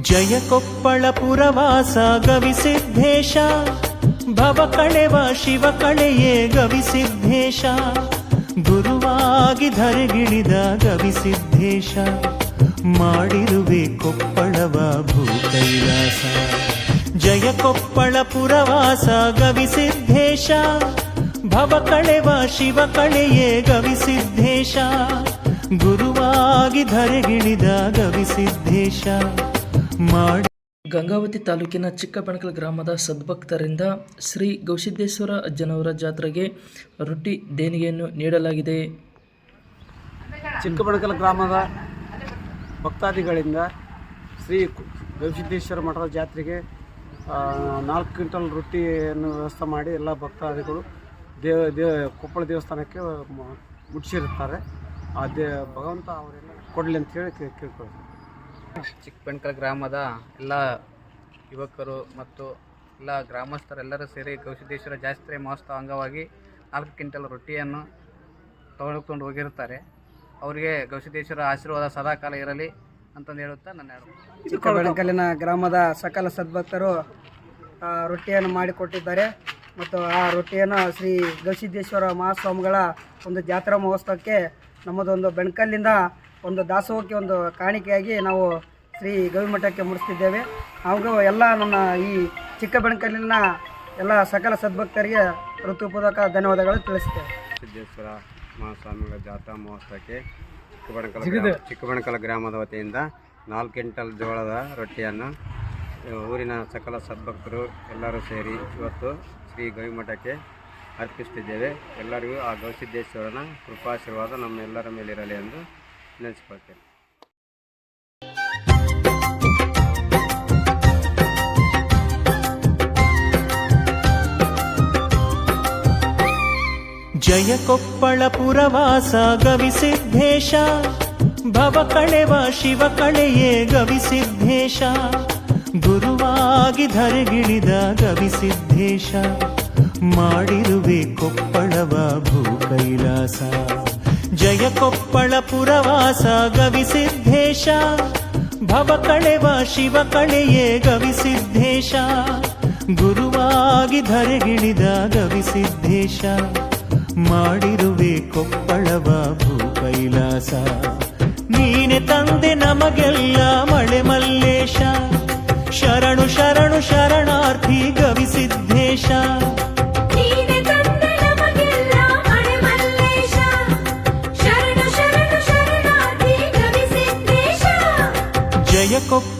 ಜಯ ಕೊಪ್ಪಳ ಪುರವಾಸ ಗವಿಸಿದ್ಧೇಶ, ಭವ ಕಳೆವ ಶಿವ ಕಳೆಯೇ ಗವಿಸಿದ್ಧೇಶ, ಗುರುವಾಗಿ ಧರೆಗಿಳಿದ ಗವಿಸಿದ್ಧೇಶ, ಮಾಡಿರುವೆ ಕೊಪ್ಪಳವ ಭೂಕೈಲಾಸ. ಜಯ ಕೊಪ್ಪಳ ಪುರವಾಸ ಗವಿಸಿದ್ಧೇಶ, ಭವ ಕಳೆವ ಶಿವ ಕಳೆಯೇ ಗವಿಸಿದ್ಧೇಶ, ಗುರುವಾಗಿ ಧರೆಗಿಳಿದ ಗವಿಸಿದ್ಧೇಶ ಮಾಡಿ. ಗಂಗಾವತಿ ತಾಲೂಕಿನ ಚಿಕ್ಕಬಣಕಲ್ ಗ್ರಾಮದ ಸದ್ಭಕ್ತರಿಂದ ಶ್ರೀ ಗವಿಸಿದ್ಧೇಶ್ವರ ಅಜ್ಜನವರ ಜಾತ್ರೆಗೆ ರೊಟ್ಟಿ ದೇಣಿಗೆಯನ್ನು ನೀಡಲಾಗಿದೆ. ಚಿಕ್ಕಬಣಕಲ್ ಗ್ರಾಮದ ಭಕ್ತಾದಿಗಳಿಂದ ಶ್ರೀ ಗವಿಸಿದ್ಧೇಶ್ವರ ಮಠದ ಜಾತ್ರೆಗೆ 4 ಕ್ವಿಂಟಲ್ ರೊಟ್ಟಿಯನ್ನು ವ್ಯವಸ್ಥೆ ಮಾಡಿ ಎಲ್ಲ ಭಕ್ತಾದಿಗಳು ಕೊಪ್ಪಳ ದೇವಸ್ಥಾನಕ್ಕೆ ಮುಟ್ಟಿಸಿರುತ್ತಾರೆ. ಆ ಭಗವಂತ ಅವರೆಲ್ಲ ಕೊಡಲಿ ಅಂತೇಳಿ ಕೇಳ್ಕೊಳ್ತಾರೆ. ಚಿಕ್ಕಬಣಕಲ್ ಗ್ರಾಮದ ಎಲ್ಲ ಯುವಕರು ಮತ್ತು ಎಲ್ಲ ಗ್ರಾಮಸ್ಥರೆಲ್ಲರೂ ಸೇರಿ ಗವಿಸಿದ್ಧೇಶ್ವರ ಜಾತ್ರೆ ಮಹೋತ್ಸವ ಅಂಗವಾಗಿ 4 ಕ್ವಿಂಟಲ್ ರೊಟ್ಟಿಯನ್ನು ತೆಗೆದುಕೊಂಡು ಹೋಗಿರುತ್ತಾರೆ. ಅವರಿಗೆ ಗವಿಸಿದ್ಧೇಶ್ವರ ಆಶೀರ್ವಾದ ಸದಾಕಾಲ ಇರಲಿ ಅಂತಂದು ಹೇಳುತ್ತಾ ನನ್ನ ಚಿಕ್ಕಬಣಕಲ್ಲಿನ ಗ್ರಾಮದ ಸಕಲ ಸದ್ಭಕ್ತರು ರೊಟ್ಟಿಯನ್ನು ಮಾಡಿಕೊಟ್ಟಿದ್ದಾರೆ ಮತ್ತು ಆ ರೊಟ್ಟಿಯನ್ನು ಶ್ರೀ ಗವಿಸಿದ್ಧೇಶ್ವರ ಮಹಾಸ್ವಾಮಿಗಳ ಒಂದು ಜಾತ್ರಾ ಮಹೋತ್ಸವಕ್ಕೆ ನಮ್ಮದೊಂದು ಬೆಣಕಲ್ಲಿಂದ ಒಂದು ದಾಸೋಹಕ್ಕೆ ಒಂದು ಕಾಣಿಕೆಯಾಗಿ ನಾವು ಶ್ರೀ ಗವಿಮಠಕ್ಕೆ ಮುಡಿಸ್ತಿದ್ದೇವೆ. ಹಾಗೂ ಎಲ್ಲ ನನ್ನ ಈ ಚಿಕ್ಕಬಣಕಲ್ಲಿನ ಎಲ್ಲ ಸಕಲ ಸದ್ಭಕ್ತರಿಗೆ ಹೃತ್ಪೂರ್ವಕ ಧನ್ಯವಾದಗಳು ತಿಳಿಸ್ತೇವೆ. ಸಿದ್ದೇಶ್ವರ ಮಹಾಸ್ವಾಮಿಗಳ ಜಾತ್ರಾ ಮಹೋತ್ಸವಕ್ಕೆ ಚಿಕ್ಕಬಣಕಲ್ ಗ್ರಾಮದ ವತಿಯಿಂದ 4 ಕ್ವಿಂಟಲ್ ಜೋಳದ ರೊಟ್ಟಿಯನ್ನು ಊರಿನ ಸಕಲ ಸದ್ಭಕ್ತರು ಎಲ್ಲರೂ ಸೇರಿ ಇವತ್ತು ಶ್ರೀ ಗವಿಮಠಕ್ಕೆ ಅರ್ಪಿಸುತ್ತಿದ್ದೇವೆ. ಎಲ್ಲರಿಗೂ ಆ ಗವಿಸಿದ್ಧೇಶ್ವರನ ಕೃಪಾಶೀರ್ವಾದ ನಮ್ಮೆಲ್ಲರ ಮೇಲಿರಲಿ ಎಂದು ನೆನೆಸಿಕೊಳ್ತೇನೆ. ಜಯ ಕೊಪ್ಪಳ ಪುರವಾಸ ಗವಿಸಿದ್ಧೇಶ, ಭವ ಕಳೆವ ಶಿವ ಕಳೆಯೇ ಗವಿಸಿದ್ಧೇಶ, ಗುರುವಾಗಿ ಧರೆಗಿಳಿದ ಗವಿಸಿದ್ಧೇಶ, ಮಾಡಿರುವೆ ಕೊಪ್ಪಳವ ಭೂಕೈಲಾಸ. ಜಯ ಕೊಪ್ಪಳ ಪುರವಾಸ ಗವಿಸಿದ್ಧೇಶ, ಭವ ಕಳೆವ ಶಿವ ಕಳೆಯೇ ಗವಿಸಿದ್ಧೇಶ, ಗುರುವಾಗಿ ಧರೆಗಿಳಿದ ಗವಿಸಿದ್ಧೇಶ, ಮಾಡಿರುವೆ ಕೊಪ್ಪಳವ ಭೂಕೈಲಾಸ. ನೀನೆ ತಂದೆ ನಮಗೆಲ್ಲ ಮಳೆ ಮಲ್ಲೇಶ, ಶರಣು ಶರಣು ಶರಣಾರ್ಥಿ ಗವಿಸಿದ್ಧೇಶ. ಜಯ ಕೊಪ್ಪಳ